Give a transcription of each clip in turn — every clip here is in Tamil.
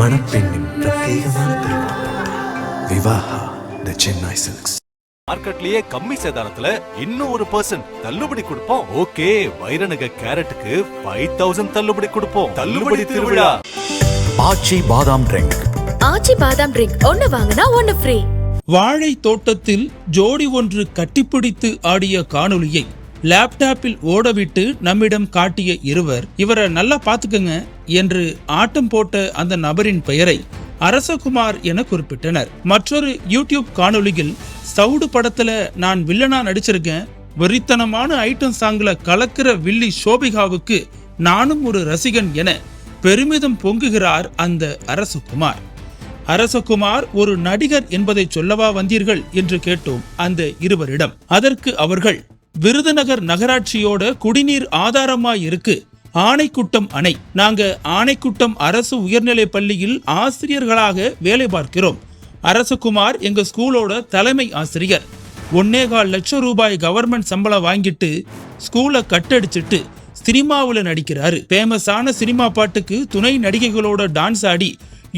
மணப்பெண்ணின் பிரத்யேகமான திருமணம் விவாஹா தி சென்னை சில்க்ஸ். மார்க்கெட்லயே கம்மி சேதாரத்துல இன்னும் 1% தள்ளுபடி கொடுப்போம். ஓகே, வைரநக கேரட்டுக்கு 5000 தள்ளுபடி கொடுப்போம். தள்ளுபடி திருவிழா. ஆச்சி பாதாம் ட்ரிங்க். ஆச்சி பாதாம் ட்ரிங்க் ஒன்னு வாங்கினா ஒன்னு ஃப்ரீ. வாழை தோட்டத்தில் ஜோடி ஒன்று கட்டிப்பிடித்து ஆடிய காணொளியை லேப்டாப்பில் ஓடவிட்டு நம்மிடம் காட்டிய இருவர், இவரை நல்லா பாத்துக்கங்க என்று ஆட்டம் போட்ட அந்த நபரின் பெயரை அரசகுமார் என குறிப்பிட்டனர். மற்றொரு யூடியூப் காணொளியில் சவுடு படத்துல நான் வில்லனா நடிச்சிருக்கேன், வெறித்தனமான ஐட்டம் சாங்ல கலக்கிற வில்லி ஷோபிகாவுக்கு நானும் ஒரு ரசிகன் என பெருமிதம் பொங்குகிறார் அந்த அரசகுமார். அரசகுமார் ஒரு நடிகர் என்பதை சொல்லவா வந்தீர்கள் என்று கேட்டோம் அந்த இருவரிடம். அதற்கு அவர்கள், விருதுநகர் நகராட்சியோட குடிநீர் ஆதாரமாய் இருக்கு ஆனைக்குட்டம் அணை. நாங்க ஆனைக்குட்டம் அரசு உயர்நிலை பள்ளியில் ஆசிரியர்களாக வேலை பார்க்கிறோம். அரசகுமார் எங்க ஸ்கூலோட தலைமை ஆசிரியர். 1.25 லட்சம் ரூபாய் கவர்மெண்ட் சம்பளம் வாங்கிட்டு ஸ்கூலை கட்டடிச்சிட்டு சினிமாவில் நடிக்கிறாரு. ஃபேமஸான சினிமா பாட்டுக்கு துணை நடிகைகளோட டான்ஸ் ஆடி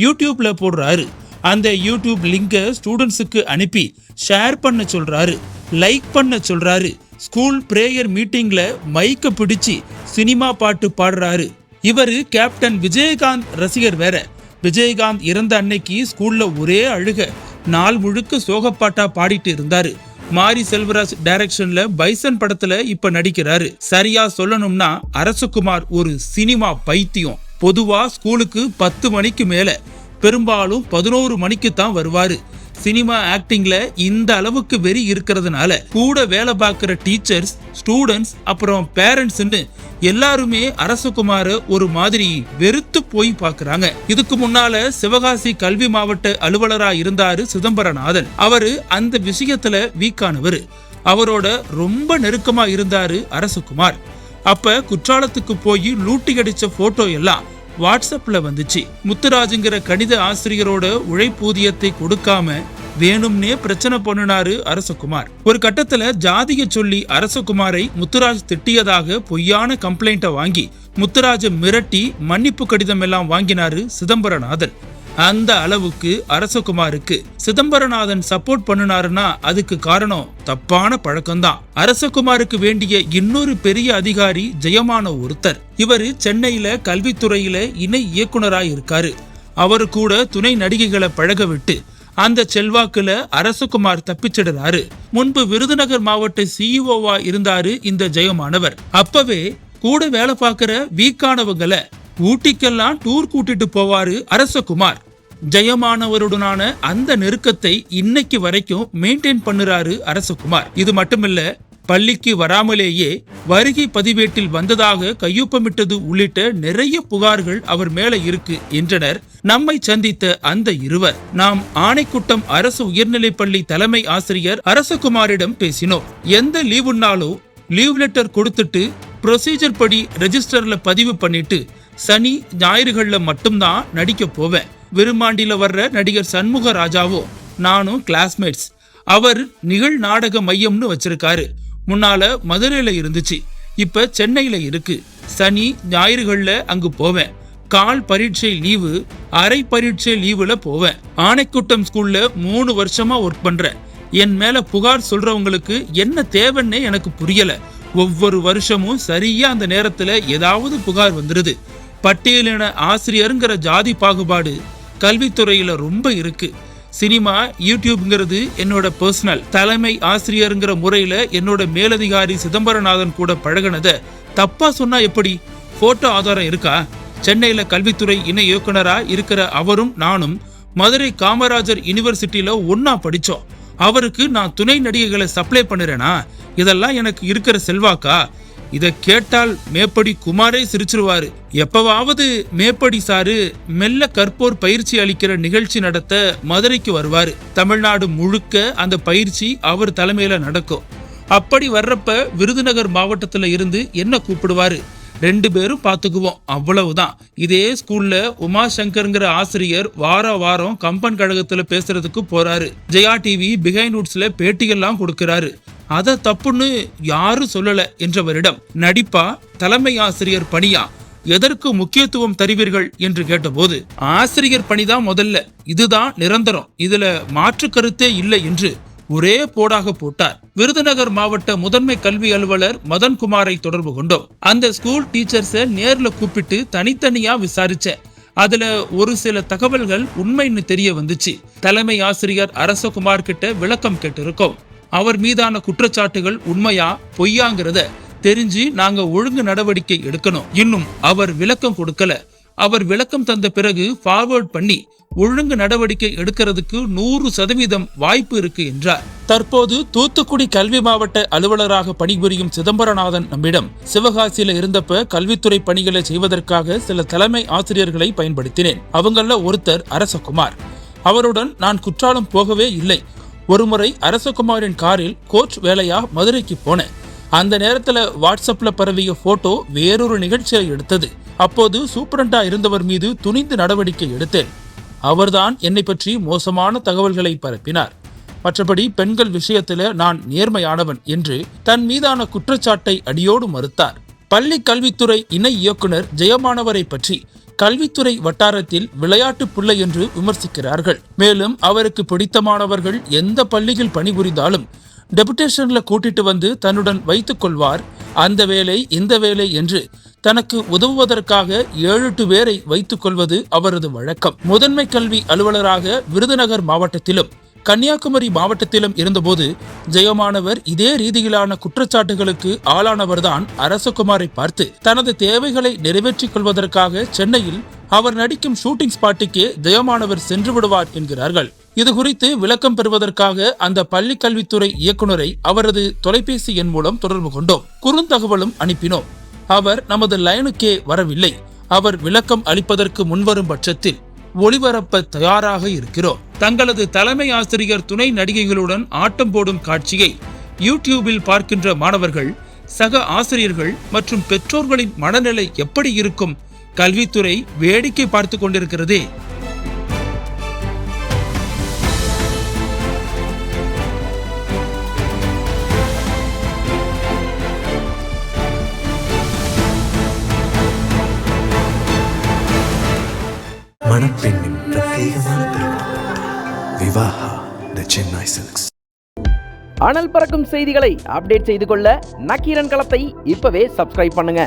யூடியூப்ல போடுறாரு. அந்த யூடியூப் லிங்கை ஸ்டூடெண்ட்ஸுக்கு அனுப்பி ஷேர் பண்ண சொல்றாரு, லைக் பண்ண சொல்றாரு. ஸ்கூல் பிரேயர் மீட்டிங்ல மைக்க பிடிச்சி சினிமா பாட்டு பாடுறாரு. இவரு கேப்டன் விஜயகாந்த் ரசிகர் வேற. விஜயகாந்த் இறந்த அன்னைக்கு ஸ்கூல்ல ஒரே அழுக, நாள் முழுக்க சோகப்பாட்டா பாடிட்டு இருந்தாரு. மாரி செல்வராஜ் டைரக்ஷன்ல பைசன் படத்துல இப்ப நடிக்கிறாரு. சரியா சொல்லணும்னா அரசகுமார் ஒரு சினிமா பைத்தியம். பொதுவா ஸ்கூலுக்கு 10 மணிக்கு மேல, பெரும்பாலும் 11 மணிக்கு தான் வருவாரு. சினிமா ஆக்டிங்ல இந்த அளவுக்கு வெறி இருக்கிறதுனால கூட வேலை பார்க்கிற டீச்சர்ஸ், ஸ்டூடெண்ட்ஸ், அப்புறம் பேரண்ட்ஸ்ன்னு எல்லாருமே அரசகுமார ஒரு மாதிரி வெறுத்து போய் பாக்குறாங்க. இதுக்கு முன்னால சிவகாசி கல்வி மாவட்ட அலுவலரா இருந்தாரு சிதம்பரநாதன். அவரு அந்த விஷயத்துல வீக்கானவர். அவரோட ரொம்ப நெருக்கமா இருந்தாரு அரசகுமார். அப்ப குற்றாலத்துக்கு போய் லூட்டி அடிச்ச போட்டோ எல்லாம் வாட்ஸ்அப்ல வந்துச்சு. முத்துராஜுங்கிற கணித ஆசிரியரோட உழைப்பூதியத்தை கொடுக்காம வேணும்னே பிரச்சனை பண்ணினாரு அரசகுமார். ஒரு கட்டத்துல ஜாதிய சொல்லி அரசகுமாரை முத்துராஜ் திட்டியதாக பொய்யான கம்ப்ளைண்ட வாங்கி முத்துராஜை மிரட்டி மன்னிப்பு கடிதம் எல்லாம் வாங்கினாரு சிதம்பரநாதன். அந்த அளவுக்கு அரசகுமாருக்கு சிதம்பரநாதன் சப்போர்ட் பண்ணினாருன்னா அதுக்கு காரணம் தப்பான பழக்கம்தான். அரசகுமாருக்கு வேண்டிய இன்னொரு பெரிய அதிகாரி ஜெயமான ஒருத்தர். இவரு சென்னையில கல்வித்துறையில இணை இயக்குனராய் இருக்காரு. அவரு கூட துணை நடிகைகளை பழக விட்டு அந்த செல்வாக்குல அரசகுமார் தப்பிச்சிடுறாரு. முன்பு விருதுநகர் மாவட்ட சிஇஓவா இருந்தாரு இந்த ஜெயமானவர். அப்பவே கூட வேலை பார்க்கிற வீக்கானவங்களை ஊட்டிக்கெல்லாம் டூர் கூட்டிட்டு போவாரு அரசகுமார். ஜெயமானவருடனான அந்த நெருக்கத்தை இன்னைக்கு வரைக்கும் மெயின்டைன் பண்ணுறாரு அரசகுமார். இது மட்டுமில்ல, பள்ளிக்கு வராமலேயே வருகை பதிவேட்டில் வந்ததாக கையொப்பமிட்டது உள்ளிட்ட நிறைய புகார்கள் அவர் மேல இருக்கு என்றனர் நம்மை சந்தித்த அந்த இருவர். நாம் ஆனைக்குட்டம் அரசு உயர்நிலை பள்ளி தலைமை ஆசிரியர் அரசகுமாரிடம் பேசினோம். எந்த லீவுனாலும் லீவ் லெட்டர் கொடுத்துட்டு ப்ரொசீஜர் படி ரெஜிஸ்டர்ல பதிவு பண்ணிட்டு சனி ஞாயிறுகள்ல மட்டும்தான் நடிக்க போவேன். விருமாண்டில வர்ற நடிகர் சண்முக ராஜாவோ நானும் கிளாஸ்மேட்ஸ். அவர் நிகழ் நாடக மையம்னு வச்சிருக்காரு. முன்னால மதுரையில இருந்துச்சு, இப்ப சென்னையில இருக்கு. சனி ஞாயிறுகள்ல அங்கு போவேன். கால் பரீட்சை லீவு, அரை பரீட்சை லீவுல போவேன். ஆனைக்குட்டம் ஸ்கூல்ல 3 வருஷமா ஒர்க் பண்றேன். என் மேல புகார் சொல்றவங்களுக்கு என்ன தேவைன்னே எனக்கு புரியல. ஒவ்வொரு வருஷமும் சரியா அந்த நேரத்துல ஏதாவது புகார் வந்துருது. பட்டியலின ஆசிரியருங்கிற ஜாதி பாகுபாடு கல்வித்துறையில ரொம்ப இருக்கு. சினிமா, யூடியூப்ங்கிறது என்னோட பர்சனல். தலைமை ஆசிரியருங்கிற முறையில என்னோட மேலதிகாரி சிதம்பரநாதன் கூட பழகினத தப்பா சொன்னா எப்படி? போட்டோ ஆதாரம் இருக்கா? சென்னையில கல்வித்துறை இணை இயக்குனரா இருக்கிற அவரும் நானும் மதுரை காமராஜர் யூனிவர்சிட்டியில ஒன்னா படிச்சோம். அவருக்கு நான் துணை நடிகைகளை சப்ளை பண்ணுறேனா? இதெல்லாம் எனக்கு இருக்கிற செல்வாக்கா? இதை கேட்டால் மேப்படி குமாரே சிரிச்சிருவாரு. எப்பவாவது மேப்படி சாரு மெல்ல கற்போர் பயிற்சி அளிக்கிற நிகழ்ச்சி நடத்த மதுரைக்கு வருவாரு. தமிழ்நாடு முழுக்க அந்த பயிற்சி அவர் தலைமையில நடக்கும். அப்படி வர்றப்ப விருதுநகர் மாவட்டத்துல இருந்து என்ன கூப்பிடுவாரு. 2 பேரும் பாத்துக்குவோம், அவ்வளவுதான். இதே ஸ்கூல்ல உமாசங்கர்ங்கிற ஆசிரியர் வாரம் கம்பன் கழகத்துல பேசுறதுக்கு போறாரு. ஜெயா டிவி பிஹைண்ட் வுட்ஸ்ல பேட்டியெல்லாம் கொடுக்கிறாரு. அத தப்புன்னு யாரும் சொல்லல என்றவரிடம் நடிப்பா, தலைமை ஆசிரியர் பணியா எதற்கு முக்கியத்துவம் தருவீர்கள் என்று கேட்டபோது ஆசிரியர் பணிதான் முதல்ல, இதுதான் நிரந்தரம், இதுல மாற்று கருத்தே இல்லை என்று ஒரே போடாக போட்டார். விருதுநகர் மாவட்ட முதன்மை கல்வி அலுவலர் மதன்குமாரை தொடர்பு கொண்டோம். அந்த ஸ்கூல் டீச்சர்ஸ நேர்ல கூப்பிட்டு தனித்தனியா விசாரிச்சேன். அதுல ஒரு சில தகவல்கள் உண்மைன்னு தெரிய வந்துச்சு. தலைமை ஆசிரியர் அரசகுமார் கிட்ட விளக்கம் கேட்டிருக்கோம். அவர் மீதான குற்றச்சாட்டுகள் உண்மையா பொய்யாங்கிறத தெரிஞ்சு நாங்க ஒழுங்கு நடவடிக்கை எடுக்கணும். இன்னும் அவர் விளக்கம் கொடுக்கல. அவர் விளக்கம் தந்த பிறகு ஃபார்வர்ட் பண்ணி ஒழுங்கு நடவடிக்கை எடுக்கிறதுக்கு 100% வாய்ப்பு இருக்கு என்றார். தற்போது தூத்துக்குடி கல்வி மாவட்ட அலுவலராக பணிபுரியும் சிதம்பரநாதன் நம்மிடம், சிவகாசியில இருந்தப்ப கல்வித்துறை பணிகளை செய்வதற்காக சில தலைமை ஆசிரியர்களை பயன்படுத்தினேன். அவங்கள ஒருத்தர் அரசகுமார். அவருடன் நான் குற்றாலம் போகவே இல்லை. ஒருமுறை அரசகுமாரின் காரில் கோச் வேலையா மதுரைக்கு போனேன். அந்த நேரத்துல வாட்ஸ்அப்ல பரவிய போட்டோ வேறொரு நிகழ்ச்சியை எடுத்தது. அப்போது சூப்பரண்டா இருந்தவர் மீது துணிந்து நடவடிக்கை எடுத்தேன். அவர்தான் என்னை பற்றி மோசமான தகவல்களை பரப்பினார். மற்றபடி பெண்கள் விஷயத்துல நான் நேர்மையானவன் என்று தன் மீதான குற்றச்சாட்டை அடியோடு மறுத்தார். பள்ளி கல்வித்துறை இணை இயக்குனர் ஜெயமானவரை பற்றி கல்வித்துறை வட்டாரத்தில் விளையாட்டு புள்ளை என்று விமர்சிக்கிறார்கள். மேலும் அவருக்கு பிடித்தமானவர்கள் எந்த பள்ளியில் பணிபுரிந்தாலும் டெபுடேஷன்ல கூட்டிட்டு வந்து தன்னுடன் வைத்துக் கொள்வார். அந்த வேலை இந்த வேலை என்று தனக்கு உதவுவதற்காக 7-8 பேரை வைத்துக் கொள்வது அவரது வழக்கம். முதன்மை கல்வி அலுவலராக விருதுநகர் மாவட்டத்திலும் கன்னியாகுமரி மாவட்டத்திலும் இருந்தபோது ஜெயமானவர் இதே ரீதியிலான குற்றச்சாட்டுகளுக்கு ஆளானவர்தான் அரசகுமாரை பார்த்து தனது தேவைகளை நிறைவேற்றிக் கொள்வதற்காக சென்னையில் அவர் நடிக்கும் ஷூட்டிங் ஸ்பாட்டுக்கே ஜெயமானவர் சென்று விடுவார் என்கிறார்கள். இது குறித்து விளக்கம் பெறுவதற்காக அந்த பள்ளி கல்வித்துறை இயக்குனரை அவரது தொலைபேசி எண் மூலம் தொடர்பு கொண்டோம். குறுந்தகவலும் அனுப்பினோம். அவர் நமது லைனுக்கே வரவில்லை. அவர் விளக்கம் அளிப்பதற்கு முன்வரும் பட்சத்தில் ஒளிபரப்ப தயாராக இருக்கிறோம். தங்களது தலைமை ஆசிரியர் துணை நடிகைகளுடன் ஆட்டம் போடும் காட்சியை யூடியூபில் பார்க்கின்ற மாணவர்கள், சக ஆசிரியர்கள் மற்றும் பெற்றோர்களின் மனநிலை எப்படி இருக்கும்? கல்வித்துறை வேடிக்கை பார்த்து கொண்டிருக்கிறதே. மணப்பெண்ணின் பிரத்யேகமான திருமணம் விவாஹா தி சென்னை சில்க்ஸ். அனல் பறக்கும் செய்திகளை அப்டேட் செய்து கொள்ள நக்கீரன் களத்தை இப்பவே சப்ஸ்கிரைப் பண்ணுங்க.